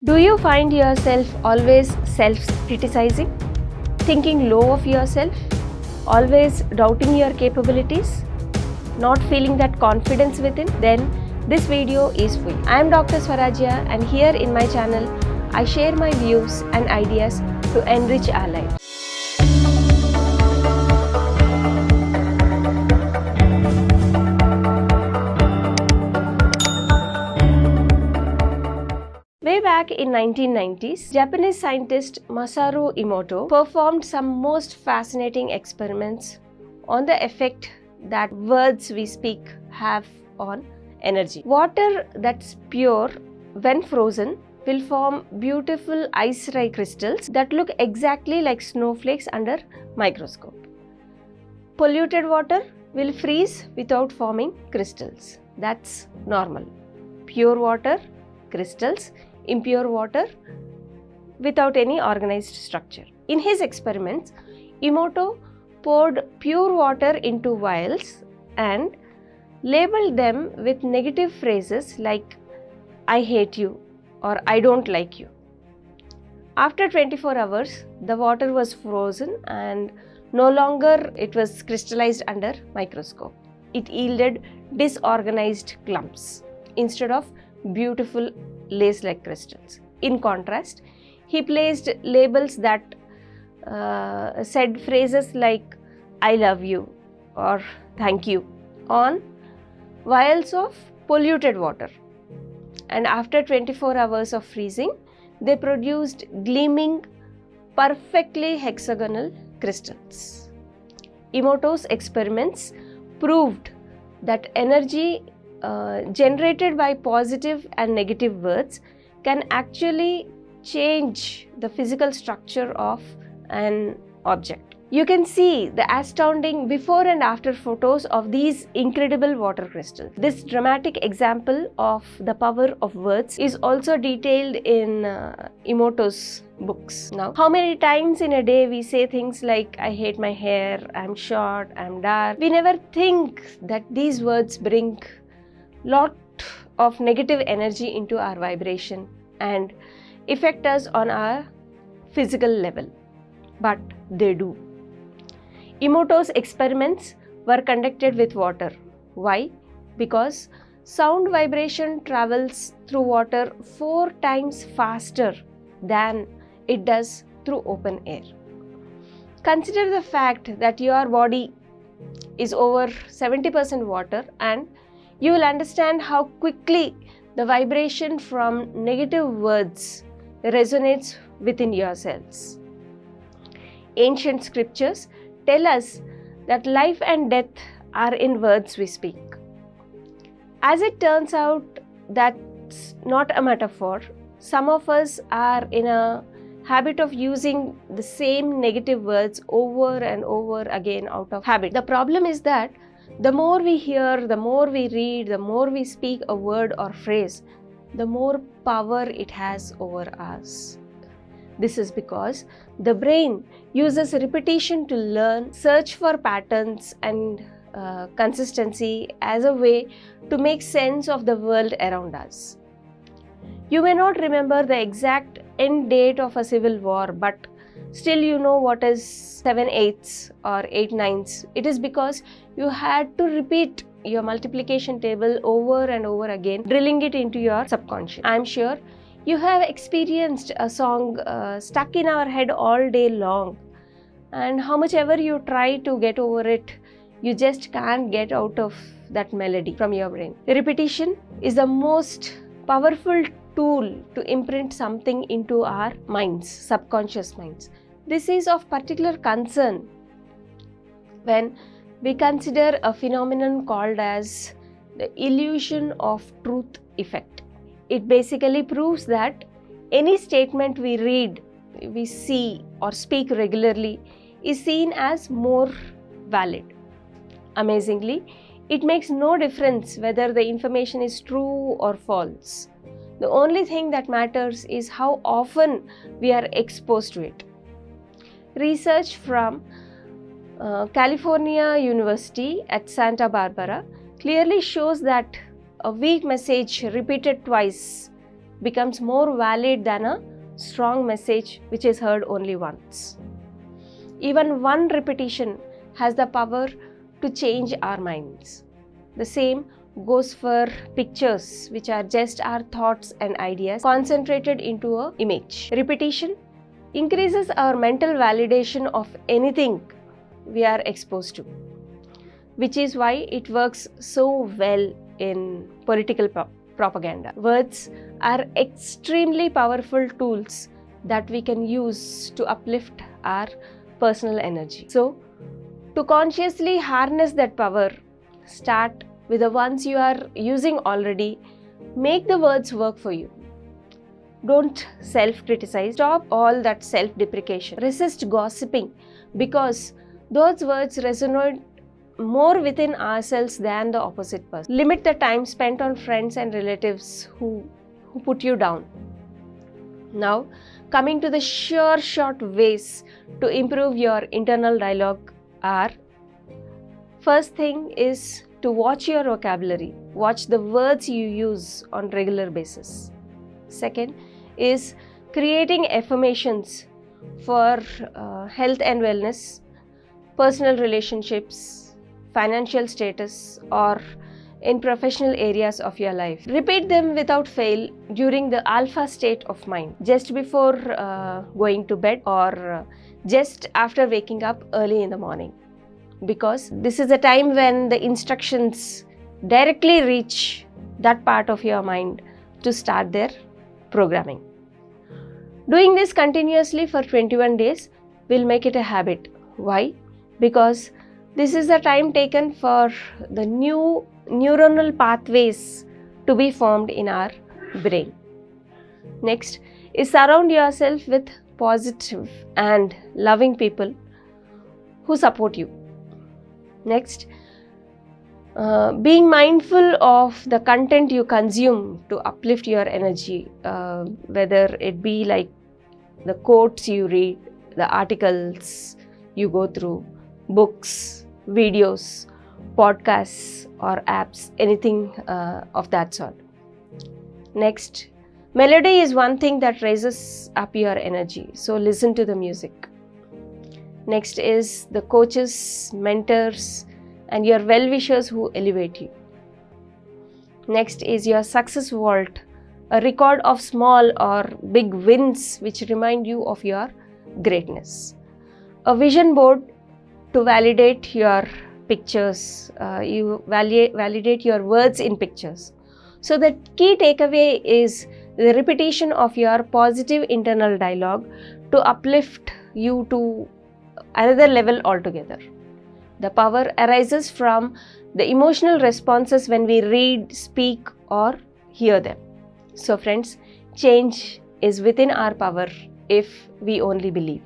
Do you find yourself always self-criticizing, thinking low of yourself, always doubting your capabilities, not feeling that confidence within? Then this video is for you. I am Dr. Swarajya, and here in my channel, I share my views and ideas to enrich our lives. Way back in 1990s, Japanese scientist Masaru Emoto performed some most fascinating experiments on the effect that words we speak have on energy. Water that's pure when frozen will form beautiful ice-like crystals that look exactly like snowflakes under microscope. Polluted water will freeze without forming crystals. That's normal. Pure water, crystals. Impure water without any organized structure. In his experiments, Emoto poured pure water into vials and labeled them with negative phrases like "I hate you" or "I don't like you." After 24 hours, the water was frozen and no longer it was crystallized under microscope. It yielded disorganized clumps instead of beautiful lace-like crystals. In contrast, he placed labels that said phrases like "I love you" or "thank you" on vials of polluted water. And after 24 hours of freezing, they produced gleaming, perfectly hexagonal crystals. Emoto's experiments proved that energy generated by positive and negative words can actually change the physical structure of an object. You can see the astounding before and after photos of these incredible water crystals. This dramatic example of the power of words is also detailed in Emoto's books. Now, how many times in a day we say things like "I hate my hair," "I'm short," "I'm dark"? We never think that these words bring lot of negative energy into our vibration and affect us on our physical level, but they do. Emoto's experiments were conducted with water. Why? Because sound vibration travels through water 4 times faster than it does through open air. Consider the fact that your body is over 70% water, and you will understand how quickly the vibration from negative words resonates within your cells. Ancient scriptures tell us that life and death are in words we speak. As it turns out, that's not a metaphor. Some of us are in a habit of using the same negative words over and over again out of habit. The problem is that the more we hear, the more we read, the more we speak a word or phrase, the more power it has over us. This is because the brain uses repetition to learn, search for patterns and consistency as a way to make sense of the world around us. You may not remember the exact end date of a civil war, but still you know what is 7/8 or 8/9. It is because you had to repeat your multiplication table over and over again, drilling it into your subconscious. I am sure you have experienced a song stuck in our head all day long, and how much ever you try to get over it, you just can't get out of that melody from your brain. Repetition is the most powerful tool to imprint something into our minds, subconscious minds. This is of particular concern when we consider a phenomenon called as the illusion of truth effect. It basically proves that any statement we read, we see or speak regularly is seen as more valid. Amazingly, it makes no difference whether the information is true or false. The only thing that matters is how often we are exposed to it. Research from California University at Santa Barbara clearly shows that a weak message repeated twice becomes more valid than a strong message which is heard only once. Even one repetition has the power to change our minds. The same goes for pictures, which are just our thoughts and ideas concentrated into an image. Repetition increases our mental validation of anything we are exposed to, which is why it works so well in political propaganda. Words are extremely powerful tools that we can use to uplift our personal energy. So, to consciously harness that power, start with the ones you are using already. Make the words work for you. Don't self-criticize. Stop all that self-deprecation. Resist gossiping, because those words resonate more within ourselves than the opposite person. Limit the time spent on friends and relatives who put you down. Now, coming to the sure short ways to improve your internal dialogue are: first thing is to watch your vocabulary. Watch the words you use on regular basis. Second is creating affirmations for health and wellness, personal relationships, financial status, or in professional areas of your life. Repeat them without fail during the alpha state of mind, just before going to bed, or just after waking up early in the morning, because this is the time when the instructions directly reach that part of your mind to start their programming. Doing this continuously for 21 days will make it a habit. Why? Because this is the time taken for the new neuronal pathways to be formed in our brain. Next is surround yourself with positive and loving people who support you. Next, being mindful of the content you consume to uplift your energy, whether it be like the quotes you read, the articles you go through, books, videos, podcasts or apps, anything of that sort. Next, melody is one thing that raises up your energy, so listen to the music. Next is the coaches, mentors and your well-wishers who elevate you. Next is your success vault, a record of small or big wins which remind you of your greatness. A vision board to validate your pictures, you validate your words in pictures. So the key takeaway is the repetition of your positive internal dialogue to uplift you to another level altogether. The power arises from the emotional responses when we read, speak or hear them. So friends, change is within our power if we only believe.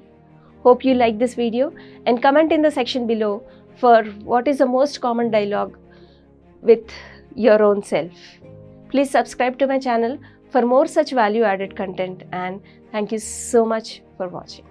Hope you like this video and comment in the section below for what is the most common dialogue with your own self. Please subscribe to my channel for more such value added content, and thank you so much for watching.